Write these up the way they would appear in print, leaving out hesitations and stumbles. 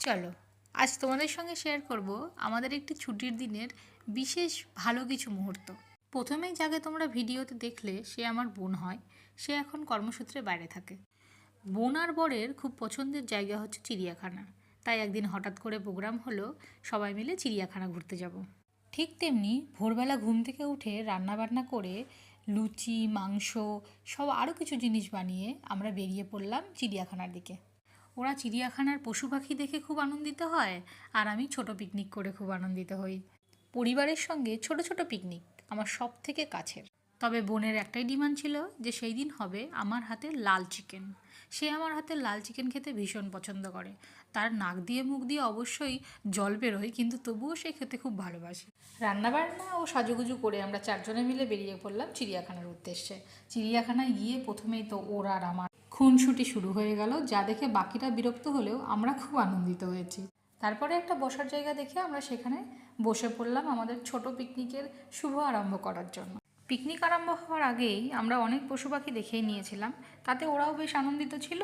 চলো আজ তোমাদের সঙ্গে শেয়ার করব আমাদের একটি ছুটির দিনের বিশেষ ভালো কিছু মুহূর্ত। প্রথমেই যাকে তোমরা ভিডিওতে দেখলে সে আমার বোন হয়। সে এখন কর্মসূত্রে বাইরে থাকে। বোন আর বরের খুব পছন্দের জায়গা হচ্ছে চিড়িয়াখানা। তাই একদিন হঠাৎ করে প্রোগ্রাম হলো সবাই মিলে চিড়িয়াখানা ঘুরতে যাব। ঠিক তেমনি ভোরবেলা ঘুম থেকে উঠে রান্নাবান্না করে লুচি মাংস সব আরও কিছু জিনিস বানিয়ে আমরা বেরিয়ে পড়লাম চিড়িয়াখানার দিকে। ওরা চিড়িয়াখানার পশু পাখি দেখে খুব আনন্দিত হয়, আর আমি ছোট পিকনিক করে খুব আনন্দিত হই। পরিবারের সঙ্গে ছোট ছোট পিকনিক আমার সব থেকে কাছের। তবে বোনের একটাই ডিমান্ড ছিল যে সেই দিন হবে আমার হাতে লাল চিকেন। সে আমার হাতে লাল চিকেন খেতে ভীষণ পছন্দ করে। তার নাক দিয়ে মুখ দিয়ে অবশ্যই জল বেরোয়, কিন্তু তবুও সে খেতে খুব ভালোবাসে। রান্নাবান্না ও সাজুগুজু করে আমরা চারজনে মিলে বেরিয়ে পড়লাম চিড়িয়াখানার উদ্দেশ্যে। চিড়িয়াখানায় গিয়ে প্রথমেই তো ওর আর আমার খুনসুটি শুরু হয়ে গেল, যা দেখে বাকিরা বিরক্ত হলেও আমরা খুব আনন্দিত হয়েছি। তারপরে একটা বসার জায়গা দেখে আমরা সেখানে বসে পড়লাম আমাদের ছোট পিকনিকের শুভ আরম্ভ করার জন্য। পিকনিক আরম্ভ হওয়ার আগেই আমরা অনেক পশু পাখি দেখেই নিয়েছিলাম, তাতে ওরাও বেশ আনন্দিত ছিল।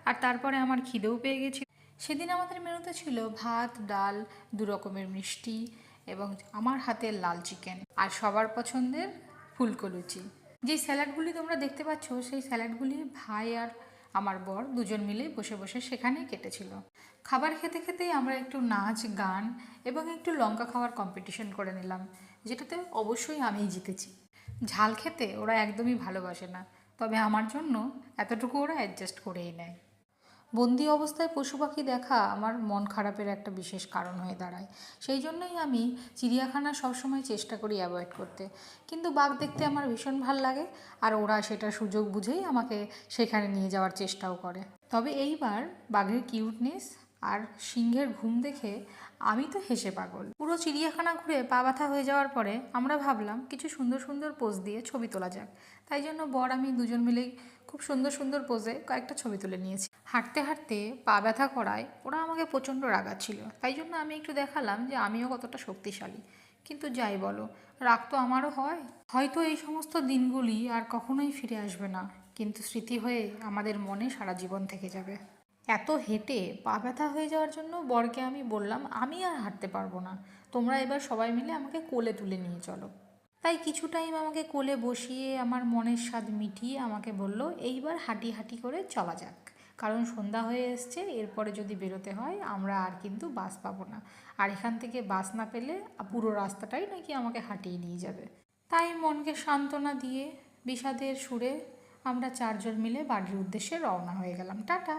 আর তারপরে আমার খিদেও পেয়ে গেছিল। সেদিন আমাদের মেনুতে ছিল ভাত ডাল, দু রকমের মিষ্টি এবং আমার হাতের লাল চিকেন, আর সবার পছন্দের ফুলকো লুচি। যেই স্যালাডগুলি তোমরা দেখতে পাচ্ছ সেই স্যালাডগুলি ভাই আর আমার বর দুজন মিলে বসে বসে সেখানেই কেটেছিল। খাবার খেতে খেতেই আমরা একটু নাচ গান এবং একটু লঙ্কা খাওয়ার কম্পিটিশন করে নিলাম, যেটাতে অবশ্যই আমিই জিতেছি। ঝাল খেতে ওরা একদমই ভালোবাসে না, তবে আমার জন্য এতটুকু ওরা অ্যাডজাস্ট করেই নেয়। বন্দি অবস্থায় পশু পাখি দেখা আমার মন খারাপের একটা বিশেষ কারণ হয়ে দাঁড়ায়। সেই জন্যই আমি চিড়িয়াখানা সবসময় চেষ্টা করি অ্যাভয়েড করতে। কিন্তু বাঘ দেখতে আমার ভীষণ ভাল লাগে, আর ওরা সেটা সুযোগ বুঝেই আমাকে সেখানে নিয়ে যাওয়ার চেষ্টাও করে। তবে এইবার বাঘের কিউটনেস আর সিংহের ঘুম দেখে আমি তো হেসে পাগল। পুরো চিড়িয়াখানা ঘুরে পা ব্যথা হয়ে যাওয়ার পরে আমরা ভাবলাম কিছু সুন্দর সুন্দর পোজ দিয়ে ছবি তোলা যাক। তাই জন্য বর আমি দুজন মিলেই খুব সুন্দর সুন্দর পোজে কয়েকটা ছবি তুলে নিয়েছি। হাঁটতে হাঁটতে পা ব্যথা করায় ওরা আমাকে প্রচণ্ড রাগাচ্ছিল, তাই জন্য আমি একটু দেখালাম যে আমিও কতটা শক্তিশালী। কিন্তু যাই বলো, রাগ তো আমারও হয়। হয়তো এই সমস্ত দিনগুলি আর কখনোই ফিরে আসবে না, কিন্তু স্মৃতি হয়ে আমাদের মনে সারা জীবন থেকে যাবে। এত হেঁটে পা ব্যথা হয়ে যাওয়ার জন্য বরকে আমি বললাম আমি আর হাঁটতে পারবো না, তোমরা এবার সবাই মিলে আমাকে কোলে তুলে নিয়ে চলো। তাই কিছু টাইম আমাকে কোলে বসিয়ে আমার মনের স্বাদ মিটিয়ে আমাকে বলল এইবার হাঁটি হাঁটি করে চলা যাক, কারণ সন্ধ্যা হয়ে এসছে, এরপরে যদি বেরোতে হয় আমরা আর কিন্তু বাস পাবো না, আর এখান থেকে বাস না পেলে পুরো রাস্তাটাই নাকি আমাকে হাঁটিয়ে নিয়ে যাবে। তাই মনকে সান্ত্বনা দিয়ে বিষাদের সুরে আমরা চারজন মিলে বাড়ির উদ্দেশ্যে রওনা হয়ে গেলাম। টাটা।